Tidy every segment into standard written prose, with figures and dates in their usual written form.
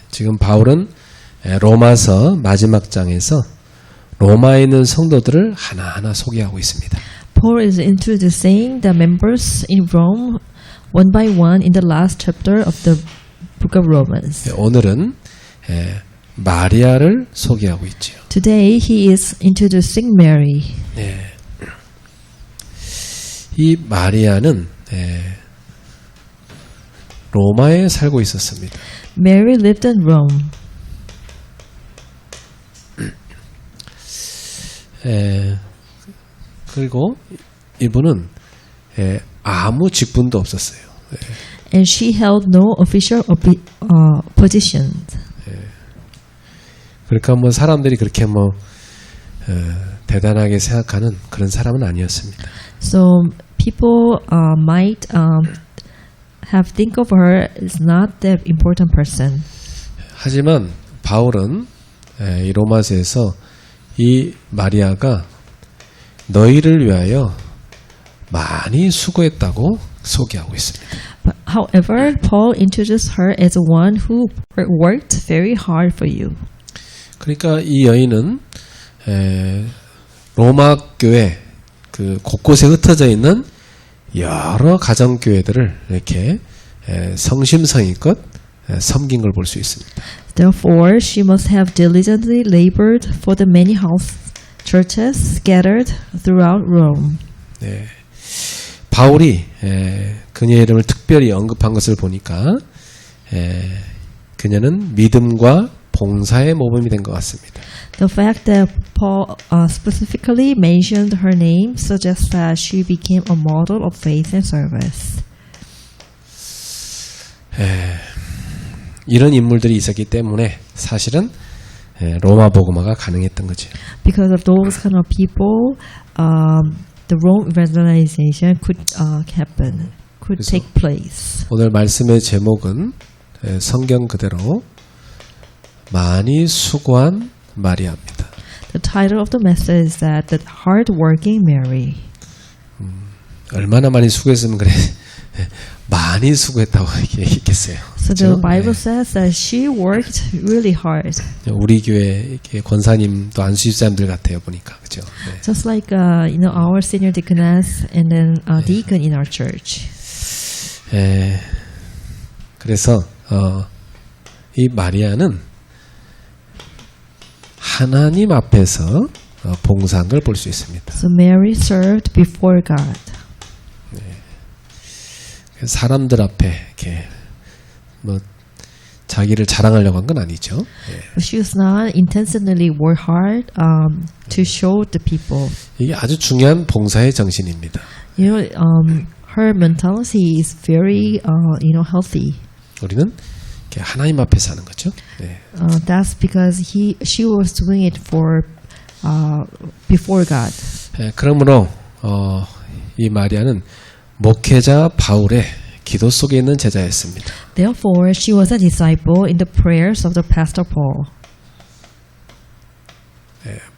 지금 바울은 로마서 마지막 장에서 로마에 있는 성도들을 하나하나 소개하고 있습니다. Paul is introducing the members in Rome one by one in the last chapter of the book of Romans. 오늘은 마리아를 소개하고 있지요. Today he is introducing Mary. 이 마리아는 로마에 살고 있었습니다. Mary lived in Rome. 그리고 이분은 아무 직분도 없었어요. And she held no official positions. 그러니까 뭐 사람들이 그렇게 뭐 대단하게 생각하는 그런 사람은 아니었습니다. So people might have think of her as not that important person. 하지만 바울은 이 로마서에서 이 마리아가 너희를 위하여 많이 수고했다고 소개하고 있습니다. But however, Paul introduced her as one who worked very hard for you. 그러니까 이 여인은 로마 교회 그 곳곳에 흩어져 있는 여러 가정 교회들을 이렇게 성심성의껏 섬긴 걸 볼 수 있습니다. Therefore, she must have diligently labored for the many house churches scattered throughout Rome. 네. 바울이 그녀의 이름을 특별히 언급한 것을 보니까 그녀는 믿음과 봉사의 모범이 된 것 같습니다. The fact that Paul specifically mentioned her name suggests that she became a model of faith and service. 이런 인물들이 있었기 때문에 사실은 로마 복음화가 가능했던 거죠. Because of those kind of people, the Rome evangelization could happen, could take place. 오늘 말씀의 제목은 성경 그대로 많이 수고한 마리아입니다. The title of the message is that the hard-working Mary. 얼마나 많이 수고했으면 그래 많이 수고했다고 얘기했겠어요. So the Bible says that she worked really hard. 우리 교회 권사님도 안수집사님들 같아요 보니까 그죠? Just like our senior deaconess and then deacon in our church. 그래서 이 마리아는 하나님 앞에서 봉사한 걸 볼 수 있습니다. So Mary served before God. 사람들 앞에 이렇게 뭐 자기를 자랑하려고 한 건 아니죠. But she was not intentionally work hard to show the people. 이게 아주 중요한 봉사의 정신입니다. You know, her mentality is very, healthy. 우리는 이렇게 하나님 앞에서 하는 거죠. That's because she was doing it before God. 그러므로 이 마리아는 목회자 바울의 기도 속에 있는 제자였습니다. Therefore, she was a disciple in the prayers of the Pastor Paul.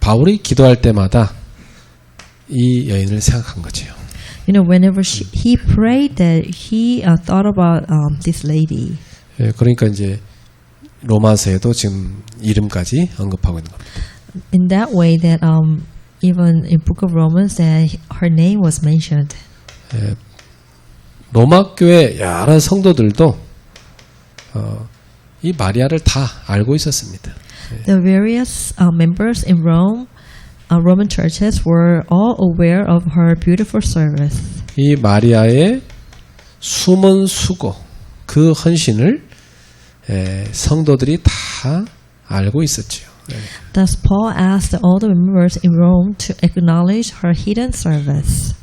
바울이 기도할 때마다 이 여인을 생각한 거죠. You know, whenever he prayed, that he thought about this lady. 그러니까 이제 로마서에도 지금 이름까지 언급하고 있는 겁니다. In that way, that even in Book of Romans, that her name was mentioned. 로마 교회 여러 성도들도 이 마리아를 다 알고 있었습니다. The various members in Roman churches were all aware of her beautiful service. 이 마리아의 숨은 수고, 그 헌신을 성도들이 다 알고 있었지요. Thus, Paul asked all the members in Rome to acknowledge her hidden service.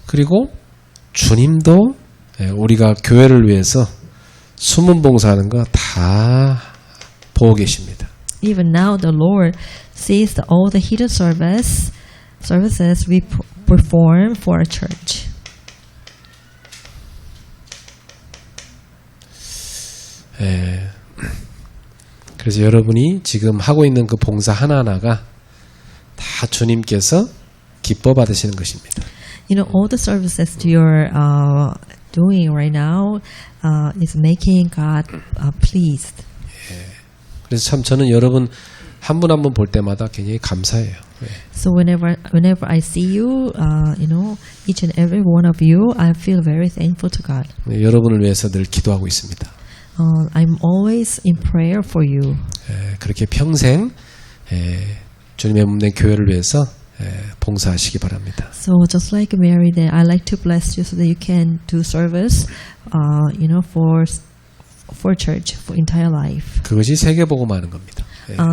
그리고 주님도 우리가 교회를 위해서 숨은 봉사하는 거 다 보고 계십니다. Even now, the Lord sees all the hidden services we perform for our church. 그래서 여러분이 지금 하고 있는 그 봉사 하나하나가 다 주님께서 기뻐 받으시는 것입니다. You know, all the services to your doing right now is making God pleased. 그래서 참 저는 여러분 한 분 한 분 볼 때마다 굉장히 감사해요. So whenever I see you, each and every one of you, I feel very thankful to God. 여러분을 위해서 늘 기도하고 있습니다. I'm always in prayer for you. 그렇게 평생 주님의 몸된 교회를 위해서 봉사하시기 바랍니다. So just like Mary, that I like to bless you so that you can do service, for church for entire life. 그것이 세계복음화하는 겁니다.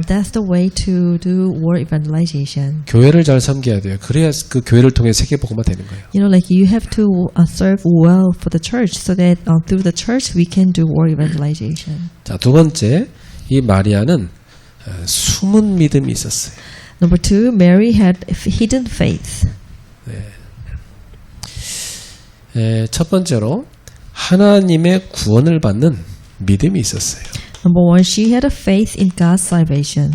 That's the way to do world evangelization. 교회를 잘 섬겨야 돼요. 그래야 그 교회를 통해 세계복음화 되는 거예요. Like you have to serve well for the church, so that through the church we can do world evangelization. 자, 두 번째, 이 마리아는 숨은 믿음이 있었어요. Number two, Mary had hidden faith. 첫 번째로 하나님의 구원을 받는 믿음이 있었어요. Number one, she had a faith in God's salvation.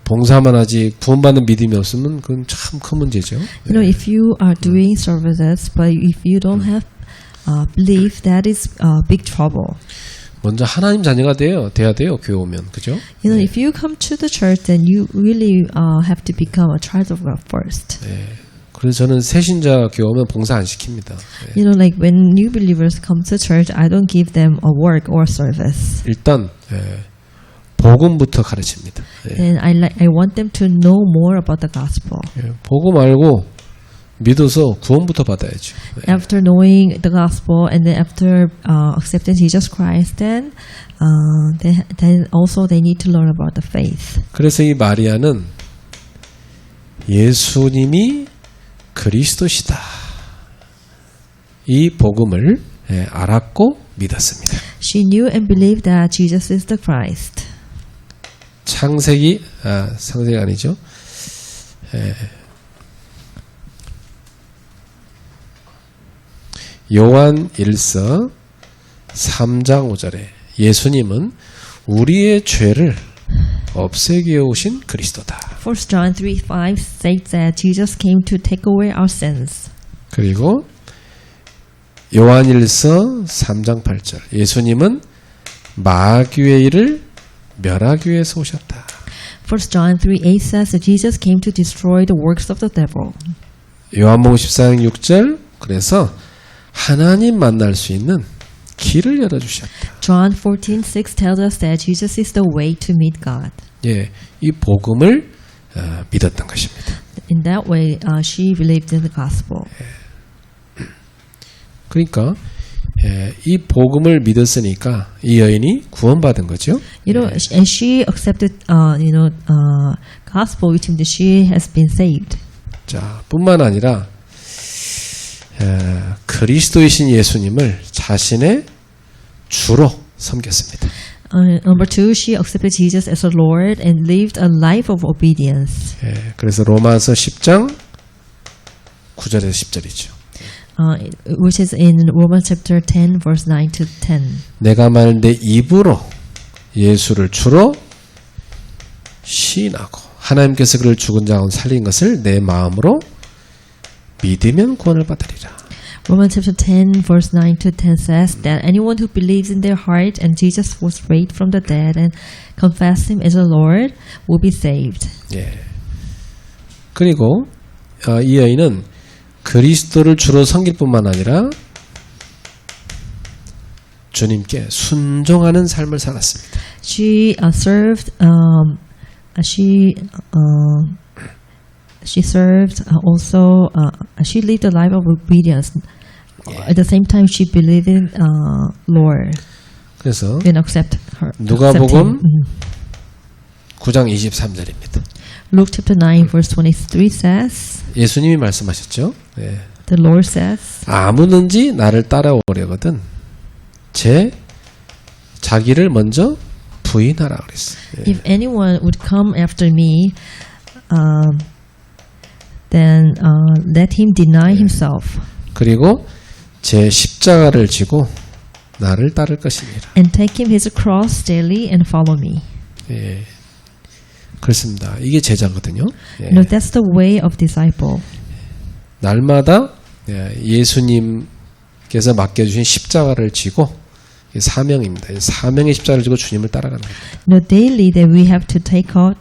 봉사만 하지 구원받는 믿음이 없으면 그건 참 큰 문제죠. If you are doing services, but if you don't have belief, that is big trouble. 먼저 하나님 자녀가 돼야 돼요. 교회 오면, 그죠? If you come to the church, then you really have to become a child of God first. 그래서 저는 새신자 교회 오면 봉사 안 시킵니다. Like when new believers come to church, I don't give them a work or service. 일단 복음부터 가르칩니다. And I want them to know more about the gospel. 복음 알고 믿어서 구원부터 받아야죠. After knowing the gospel and then after accepting Jesus Christ, then also they need to learn about the faith. 그래서 이 마리아는 예수님이 그리스도시다. 이 복음을 알았고 믿었습니다. She knew and believed that Jesus is the Christ. 창세기 아니죠. 요한 1서 3장 5절에 예수님은 우리의 죄를 없애기 위해 오신 그리스도다. 1 John 3:5 states that Jesus came to take away our sins. 그리고 요한 1서 3장 8절 예수님은 마귀의 일을 멸하기 위해서 오셨다. 1 John 3:8 says that Jesus came to destroy the works of the devil. 요한복음 14장 6절 그래서 하나님 만날 수 있는 길을 열어주셨다. John 14:6 tells us that Jesus is the way to meet God. 이 복음을 믿었던 것입니다. In that way, she believed in the gospel. 그러니까 이 복음을 믿었으니까 이 여인이 구원받은 거죠. And she accepted, gospel, which means she has been saved. 자, 뿐만 아니라 그리스도이신 예수님을 자신의 주로 섬겼습니다. Number two, she accepted Jesus as a Lord and lived a life of obedience. 그래서 로마서 10장 9절에서 10절이죠. Which is in Romans chapter 10, verse 9 to 10. 내가 만일 내 입으로 예수를 주로 시인하고 하나님께서 그를 죽은 자 가운데 살린 것을 내 마음으로 믿으면 구원을 받으리라. Romans chapter 10, verse 9 to 10 says that anyone who believes in their heart and Jesus was raised from the dead and confess him as a Lord will be saved. 그리고 이 여인은 그리스도를 주로 섬길 뿐만 아니라 주님께 순종하는 삶을 살았습니다. She served. She served also. She lived a life of obedience. At the same time, she believed in Lord. 그래서 And accept her. 누가복음 9장 23절입니다. Luke chapter 9 verse 23 says. 예수님이 말씀하셨죠. The Lord says. 아무든지 나를 따라오려거든 자기를 먼저 부인하라 그랬어요. If anyone would come after me, then let him deny himself. 그리고 제 십자가를 지고 나를 따를 것이니라. And take him his cross daily and follow me. 그렇습니다. 이게 제자거든요. No, that's the way of disciple. 날마다 예수님께서 맡겨주신 십자가를 지고 사명입니다. 사명의 십자가를 지고 주님을 따라가는 겁니다. Daily that we have to take up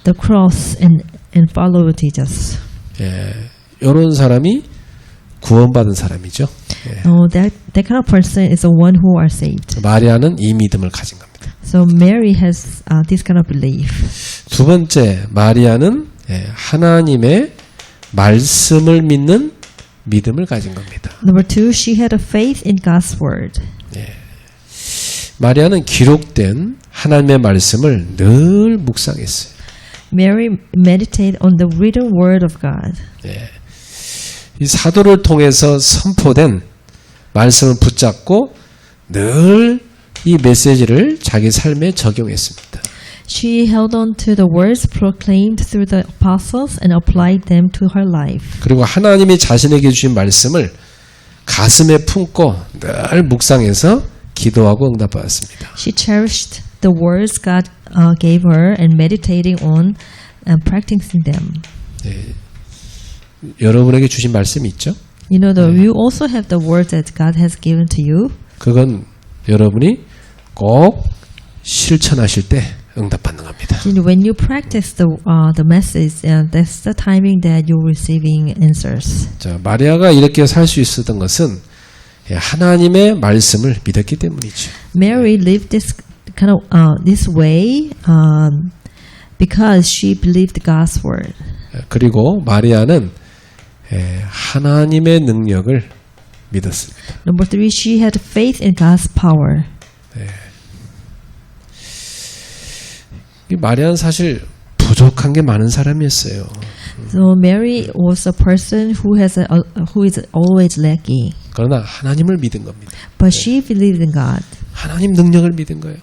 the cross and follow Jesus. 이런 사람이 구원받은 사람이죠. That kind of person is the one who are saved. 마리아는 이 믿음을 가진 겁니다. So Mary has this kind of belief. 두 번째, 마리아는 하나님의 말씀을 믿는 믿음을 가진 겁니다. Number two, she had a faith in God's word. 마리아는 기록된 하나님의 말씀을 늘 묵상했어요. Mary meditated on the written word of God. 이 사도를 통해서 선포된 말씀을 붙잡고 늘 이 메시지를 자기 삶에 적용했습니다. She held on to the words proclaimed through the apostles and applied them to her life. 그리고 하나님이 자신에게 주신 말씀을 가슴에 품고 늘 묵상해서 기도하고 응답받았습니다. She cherished the words God gave her and meditating on and practicing them. 여러분에게 주신 말씀이 있죠? You know, you also have the words that God has given to you. 그건 여러분이 꼭 실천하실 때 응답받는 겁니다. When you practice the message, that's the timing that you're receiving answers. 자, 마리아가 이렇게 살 수 있었던 것은 하나님의 말씀을 믿었기 때문이죠. Mary lived this kind of this way because she believed God's word. 그리고 마리아는 하나님의 능력을 믿었습니다. Number three, she had faith in God's power. 이 마리아는 사실 부족한 게 많은 사람이었어요. So Mary was a person who is always lacking. 그러나 하나님을 믿은 겁니다. But she believed in God. 하나님 능력을 믿은 거예요.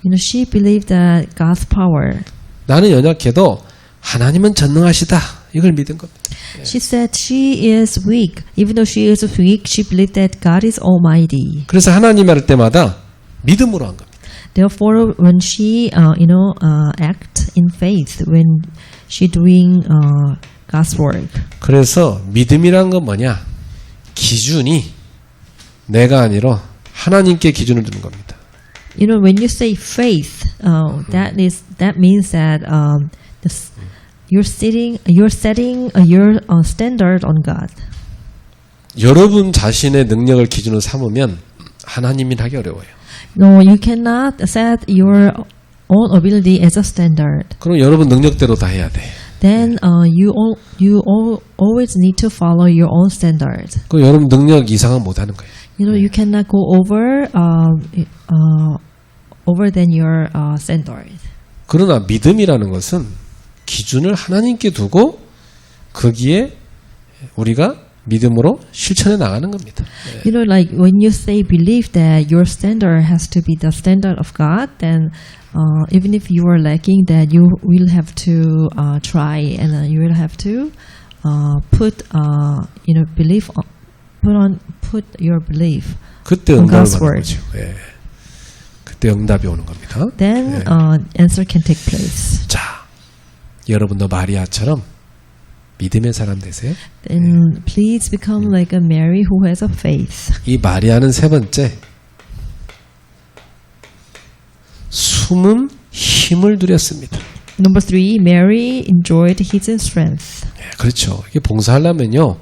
You know, she believed that God's power. 나는 연약해도 하나님은 전능하시다. 이걸 믿은 겁니다. She said she is weak. Even though she is weak, she believed that God is almighty. 그래서 하나님 할 때마다 믿음으로 한 겁니다. Therefore, when she, act in faith, when she doing God's work. 그래서 믿음이란 건 뭐냐? 기준이 내가 아니라 하나님께 기준을 두는 겁니다. You know, when you say faith, that means that you're setting your standard on God. 여러분 자신의 능력을 기준으로 삼으면 하나님이 하기 어려워요. No, you cannot set your own ability as a standard. 그럼 여러분 능력대로 다 해야 돼. Then you always need to follow your own standard. 그 여러분 능력 이상은 못 하는 거예요. You know, you cannot go over than your standard. 그러나 믿음이라는 것은 기준을 하나님께 두고 거기에 우리가 믿음으로 실천해 나가는 겁니다. You know, like when you say believe that your standard has to be the standard of God, then even if you are lacking, that you will have to try and you will have to put belief put your belief. 그때 on 응답을 God's 받는 word. 거죠. 예. 그때 응답이 오는 겁니다. Then answer can take place. 자, 여러분도 마리아처럼 믿음의 사람 되세요. Then please become like a Mary who has a faith. 이 마리아는 세 번째 숨은 힘을 누렸습니다. Number three, Mary enjoyed hidden strength. 예, 그렇죠. 이게 봉사하려면요,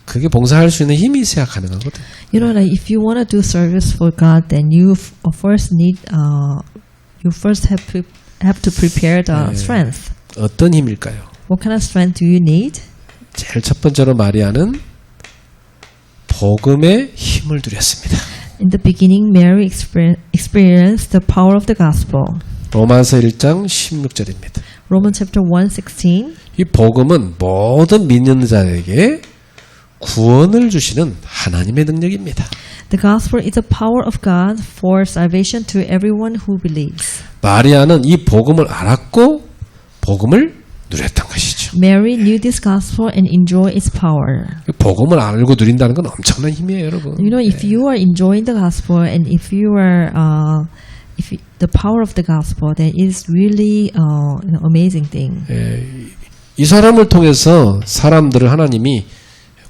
그게 봉사할 수 있는 힘이 있어야 가능하거든요. You know, like if you want to do service for God, then you first have to prepare the strength. 어떤 힘일까요? What kind of strength do you need? 제일 첫 번째로 마리아는 복음의 힘을 누렸습니다. In the beginning, Mary experienced the power of the gospel. 로마서 1장 16절입니다. Romans chapter 1:16. 이 복음은 모든 믿는 자에게 구원을 주시는 하나님의 능력입니다. The gospel is the power of God for salvation to everyone who believes. 마리아는 이 복음을 알았고 복음을 누렸던 것이죠. Mary knew this gospel and enjoyed its power. 복음을 알고 누린다는 건 엄청난 힘이에요, 여러분. You know, if you are enjoying the gospel and if the power of the gospel, then it's really an amazing thing. 이 사람을 통해서 사람들을 하나님이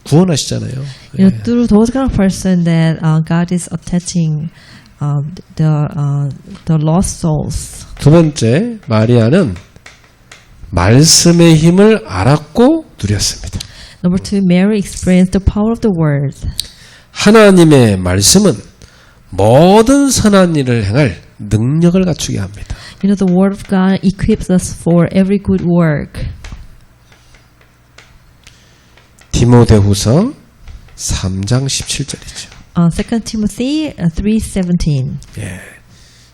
구원하시잖아요. You know, through those kind of person that God is attaching the lost souls. 두 번째, 마리아는 말씀의 힘을 알았고 누렸습니다. Number two, Mary experienced the power of the word. 하나님의 말씀은 모든 선한 일을 행할 능력을 갖추게 합니다. You know, the word of God equips us for every good work. 디모데후서 3장 17절이죠. 2 Timothy 3:17. 예.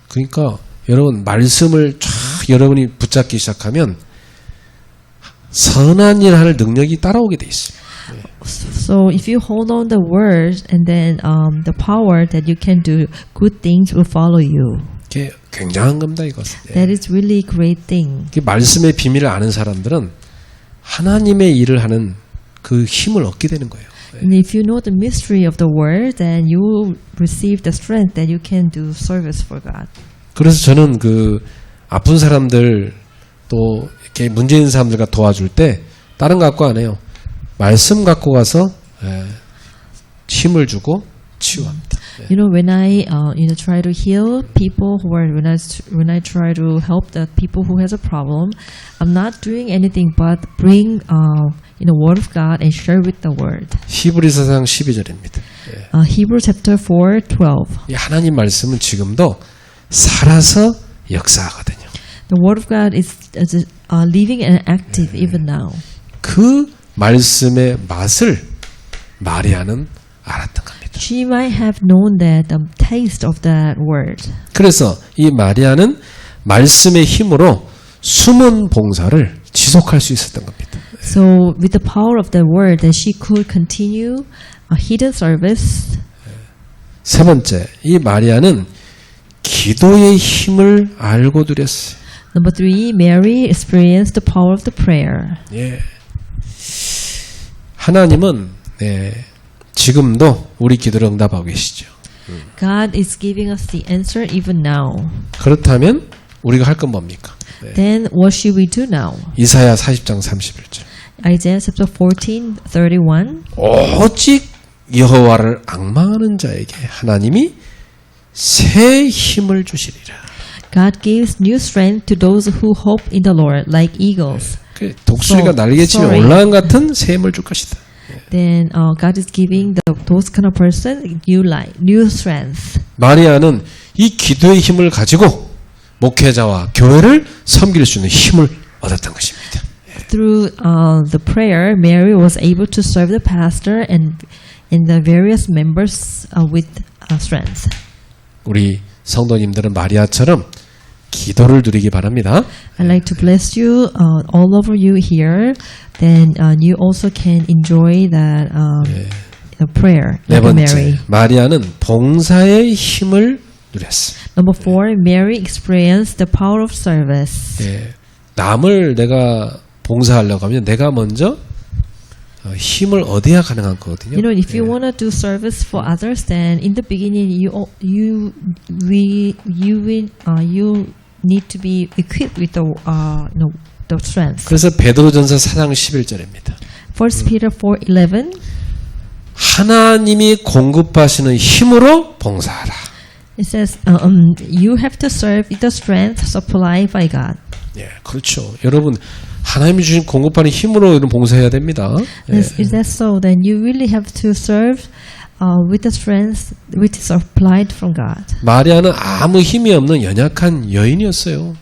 그러니까 여러분 말씀을 쫙 여러분이 붙잡기 시작하면 선한 일 할 능력이 따라오게 돼 있어요. So if you hold on the word, and then the power that you can do good things will follow you. 이게 굉장한 겁니다, 이것은. 예. That is really a great thing. 이 말씀의 비밀을 아는 사람들은 하나님의 일을 하는 그 힘을 얻게 되는 거예요. And if you know the mystery of the word, then you will receive the strength that you can do service for God. 그래서 저는 그 아픈 사람들 또 이렇게 문제 있는 사람들과 도와줄 때 다른 거 갖고 안 해요. 말씀 갖고 가서 힘을 주고 치유합니다. You know, when I try to heal people when I try to help the people who has a problem, I'm not doing anything but bring word of God and share with the word. 히브리서 4장 12절입니다. Hebrews chapter 4:12. 이 하나님 말씀은 지금도 살아서 역사하거든요. The word of God is living and active even now. 그 말씀의 맛을 마리아는 알았던 겁니다. She might have known that the taste of that word. 그래서 이 마리아는 말씀의 힘으로 숨은 봉사를 지속할 수 있었던 겁니다. So with the power of the word, that she could continue a hidden service. 세 번째, 이 마리아는 기도의 힘을 알고 누렸어요. Number three, Mary experienced the power of the prayer. 예. 하나님은 지금도 우리 기도를 응답하고 계시죠. God is giving us the answer even now. 그렇다면 우리가 할 건 뭡니까? Then what should we do now? 이사야 40장 31절. Isaiah chapter 14:31. 오직 여호와를 앙망하는 자에게 하나님이 새 힘을 주시리라. God gives new strength to those who hope in the Lord, like eagles. 독수리가 날개치며 sorry. 올라간 같은 새 힘을 줄 것이다. Then God is giving those kind of person new life, new strength. 마리아는 이 기도의 힘을 가지고 목회자와 교회를 섬길 수 있는 힘을 얻었던 것입니다. Through the prayer, Mary was able to serve the pastor and the various members with strength. 우리 성도님들은 마리아처럼 기도를 누리기 바랍니다. I'd like to bless you, all over you here. Then you also can enjoy that the prayer, 네 like 번째, Mary. 마리아는 봉사의 힘을 누렸어요. Number four, Mary experienced the power of service. 남을 내가 봉사하려고 하면 내가 먼저 힘을 얻어야 가능한 거거든요. You know, if you want to do service for others, then in the beginning you need to be equipped with the strength. 그래서 베드로전서 4장 11절입니다. 1 Peter 4:11. 하나님이 공급하시는 힘으로 봉사하라. It says, you have to serve with the strength supplied by God. 예, 그렇죠. 여러분 하나님이 주신 공급하는 힘으로 이런 봉사해야 됩니다. Is that so? Then you really have to serve with the strength which is supplied from God. 마리아는 아무 힘이 없는 연약한 여인이었어요.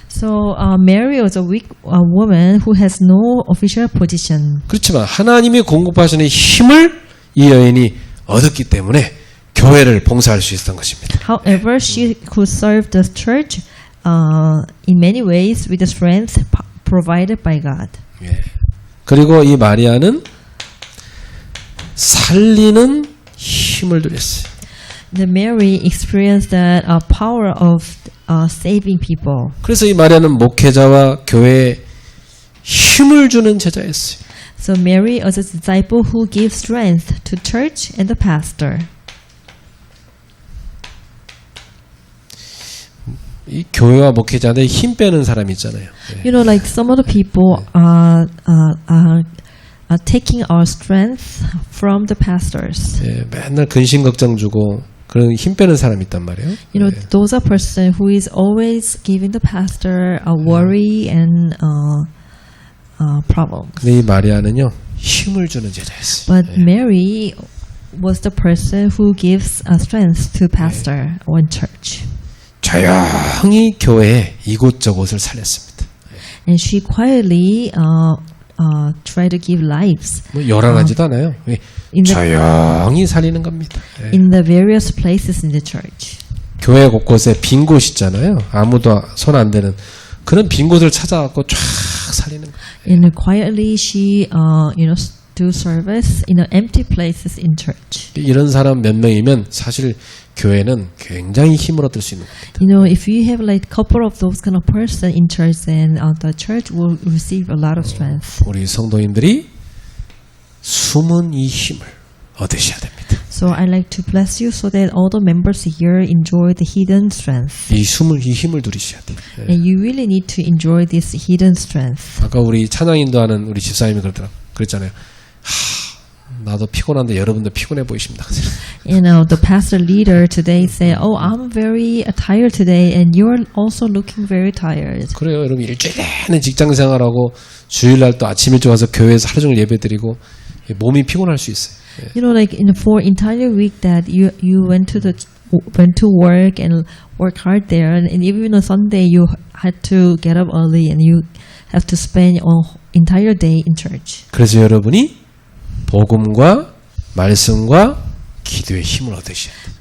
So Mary was a weak woman who has no official position. 그렇지만 하나님이 공급하시는 힘을 이 여인이 얻었기 때문에 교회를 봉사할 수 있었던 것입니다. However, she could serve the church in many ways with the strength provided by God. 예. 그리고 이 마리아는 살리는 힘을 누렸어요. The Mary experienced the power of saving people. 그래서 이 마리아는 목회자와 교회에 힘을 주는 제자였어요. So Mary was a disciple who gave strength to church and the pastor. 이 교회와 목회자한테 힘 빼는 사람이 있잖아요. You know, like some of the people taking our strength from the pastors. 예, 맨날 근심 걱정 주고 그런 힘 빼는 사람이 있단 말이에요. You know, those are person who is always giving the pastor a worry and problem. 근데 이 마리아는요 힘을 주는 제자였어요. But Mary was the person who gives strength to pastor or church. 조용히 교회에 이곳저곳을 살렸습니다. And she quietly tried to give lives 뭐 요란하지도 않아요. in the, 조용히 살리는 겁니다. 예. in the various places in the church. 교회 곳곳에 빈 곳 있잖아요. 아무도 손 안 대는 그런 빈 곳을 찾아갖고 쫙 살리는 거예요. And quietly she, do service in empty places in church. 이런 사람 몇 명이면 사실 교회는 굉장히 힘을 얻을 수 있는 겁니다. You know, if you have like couple of those kind of person in church, then the church will receive a lot of strength. 우리 성도님들이 숨은 이 힘을 얻으셔야 됩니다. So I like to bless you so that all the members here enjoy the hidden strength. 이 힘을 누리셔야 돼요. 예. And you really need to enjoy this hidden strength. 아까 우리 찬양 인도하는 우리 집사님이 그랬잖아요. 나도 피곤한데 여러분도 피곤해 보이십니다. You know, the pastor leader today say, "Oh, I'm very tired today, and you're also looking very tired." 그래요. 여러분 일주일 내내 직장 생활하고 주일날 또 아침 일찍 와서 교회에서 하루 종일 예배드리고 몸이 피곤할 수 있어요. 예. You know, like for entire week that you went to work and work hard there, and even on Sunday you had to get up early and you have to spend an entire day in church. 그래서 여러분이 복음과 말씀과 기도의 힘을 얻으셔야 돼요.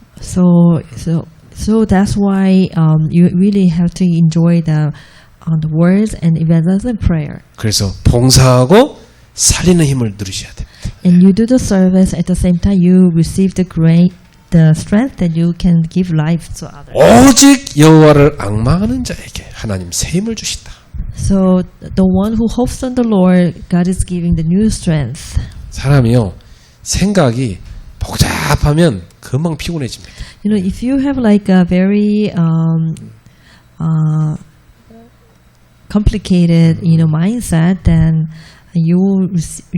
So that's why you really have to enjoy the words and evangelism prayer. 그래서 봉사하고 살리는 힘을 누리셔야 됩니다. And you do the service at the same time you receive the strength that you can give life to others. 오직 여호와를 앙망하는 자에게 하나님 새 힘을 주신다. So the one who hopes on the Lord, God is giving the new strength. 사람이요 생각이 복잡하면 금방 피곤해집니다. You know, if you have like a very complicated, mindset, then you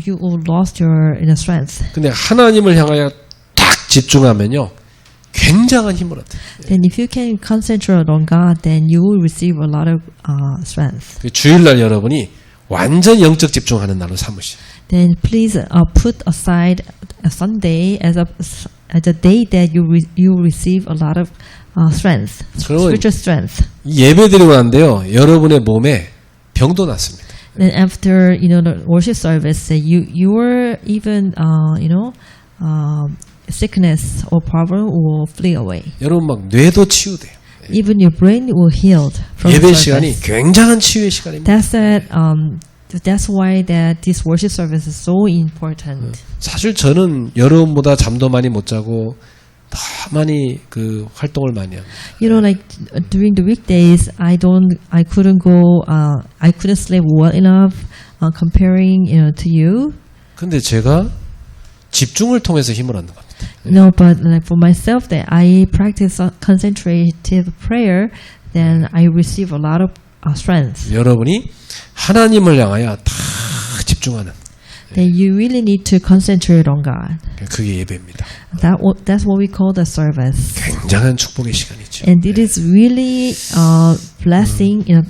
will lost your strength. 근데 하나님을 향하여 딱 집중하면요 굉장한 힘을 얻어요. Then if you can concentrate on God, then you will receive a lot of strength. 주일날 여러분이 완전 영적 집중하는 날로 삼으시오. Then please put aside a Sunday as a day that you receive a lot of strength, spiritual strength. 예배드리고 난데요 여러분의 몸에 병도 났습니다. Then after the worship service, you were even sickness or problem will flee away. 여러분 막 뇌도 치유돼요. Even your brain will healed from 예배 the 시간이 service. 굉장한 치유의 시간입니다. That's why that this worship service is so important. 사실 저는 여러분보다 잠도 많이 못 자고 더 많이 그 활동을 많이 합니다. You know, like during the weekdays, I couldn't sleep well enough comparing to you. 근데 제가 집중을 통해서 힘을 얻는 겁니다. No, but like for myself, that I practice concentrative prayer, then I receive a lot of strength. 여러분이 하나님을 향하여 다 집중하는 Then you really need to concentrate on God. 그게 예배입니다. That's what we call the service. 굉장한 축복의 시간이죠. And it is really blessing in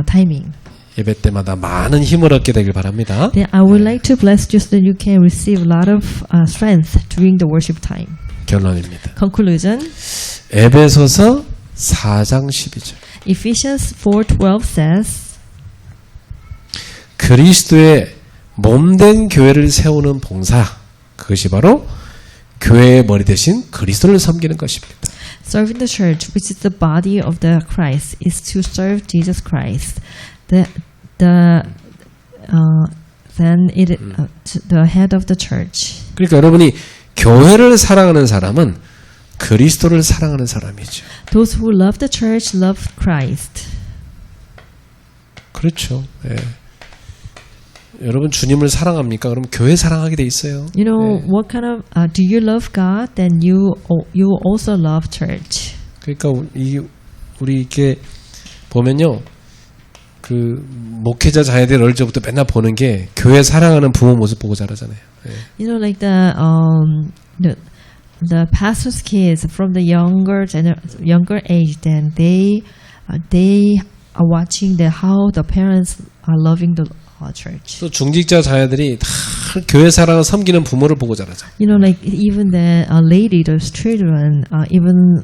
timing. 예배 때마다 많은 힘을 얻게 되길 바랍니다. Then I would like to bless you so that you can receive a lot of strength during the worship time. 결론입니다. Conclusion. 에베소서 4장 12절. Ephesians 4:12 says, 그리스도의 몸된 교회를 세우는 봉사, 그것이 바로 교회의 머리 대신 그리스도를 섬기는 것입니다. Serving the church, which is the body of the Christ, is to serve Jesus Christ. Then the head of the church. 그러니까 여러분이 교회를 사랑하는 사람은 그리스도를 사랑하는 사람이죠. Those who love the church love Christ. 그렇죠. 예. 여러분 주님을 사랑합니까? 그럼 교회 사랑하게 돼 있어요. You know, what kind of do you love God? Then you also love church. 그러니까 우리 이렇게 보면요, 그 목회자 자녀들이 어릴 적부터 맨날 보는 게 교회 사랑하는 부모 모습 보고 자라잖아요. 예. You know, like the pastors' kids from the younger age, then they are watching how the parents are loving the church. 또 중직자 자녀들이 다 교회 사랑을 섬기는 부모를 보고 자라죠. You know, like even the lay leaders' children, even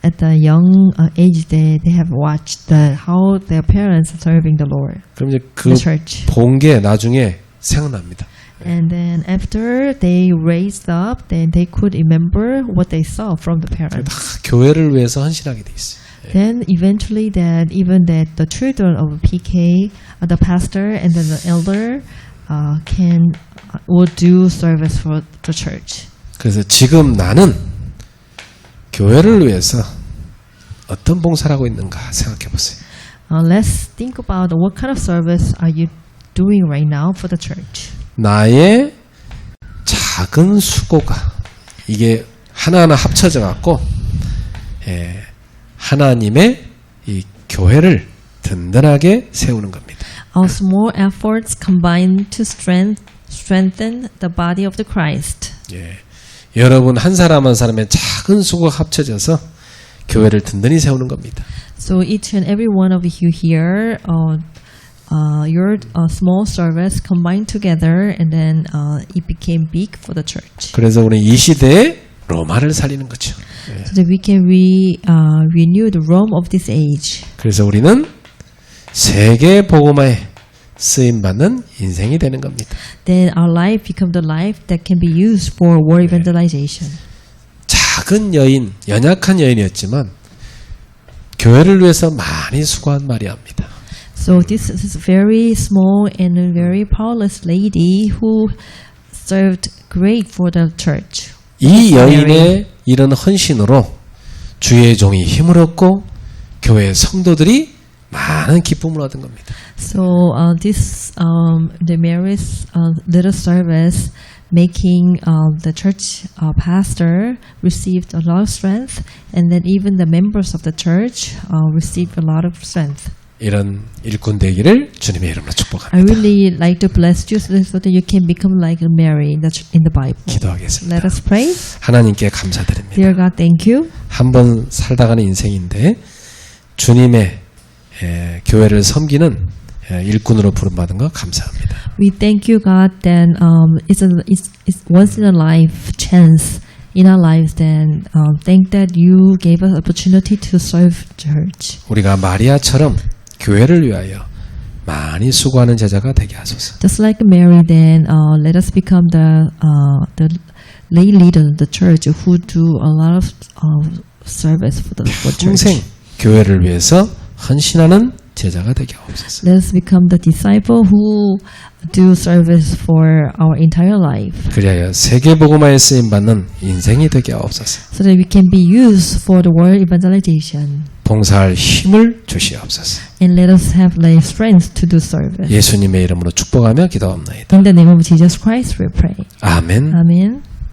at the young age, they have watched how their parents are serving the Lord, 그럼 이제 그 the church. 본 게 나중에 생각납니다. And then after they raised up, then they could remember what they saw from the 다 parents. 교회를 위해서 헌신하게 돼 있어요. Then eventually that even that the children of PK, the pastor and then the elder will do service for the church. 그래서 지금 나는 교회를 위해서 어떤 봉사를 하고 있는가 생각해 보세요. Let's think about what kind of service are you doing right now for the church. 나의 작은 수고가 이게 하나하나 합쳐져 갖고 하나님의 이 교회를 든든하게 세우는 겁니다. Our small efforts combine to strengthen the body of the Christ. 예. 여러분 한 사람 한 사람의 작은 수고가 합쳐져서 교회를 든든히 세우는 겁니다. So each and every one of you here, your small service combined together, and then it became big for the church. 그래서 우리 이 시대에 로마를 살리는 거죠. 예. So that we can renew the Rome of this age. 그래서 우리는 세계 복음화에 쓰임 받는 인생이 되는 겁니다. Then our life become the life that can be used for world evangelization. 작은 여인, 연약한 여인이었지만 교회를 위해서 많이 수고한 마리아입니다. So this is a very small and a very powerless lady who served great for the church. 이 여인의 이런 헌신으로 주의 종이 힘을 얻고 교회 성도들이 많은 기쁨을 얻은 겁니다. So the Mary's little service making the church pastor received a lot of strength, and then even the members of the church received a lot of strength. 이런 일꾼 되기를 주님의 이름으로 축복합니다. I really like to bless you so that you can become like Mary in the Bible. 기도하겠습니다. Let us pray. 하나님께 감사드립니다. Dear God, thank you. 한 번 살다 가는 인생인데 주님의 교회를 섬기는 일꾼으로 부름받은 거 감사합니다. We thank you, God. Then it's once in a life chance in our lives. Then thank that you gave us opportunity to serve church. 우리가 마리아처럼 교회를 위하여 많이 수고하는 제자가 되게 하소서. Just like Mary, then let us become the lay leader of the church who do a lot of service for 평생 church. 교회를 위해서 헌신하는 제자가 되게 하옵소서. Let us become the disciple who do service for our entire life, 그리하여 세계 복음화에 쓰임 받는 인생이 되게 하옵소서. so that we can be used for the world evangelization. 봉사할 힘을 주시옵소서. And let us have the strength to do service. 예수님의 이름으로 축복하며 기도합나이다. In the name of Jesus Christ, we pray. 아멘. Amen.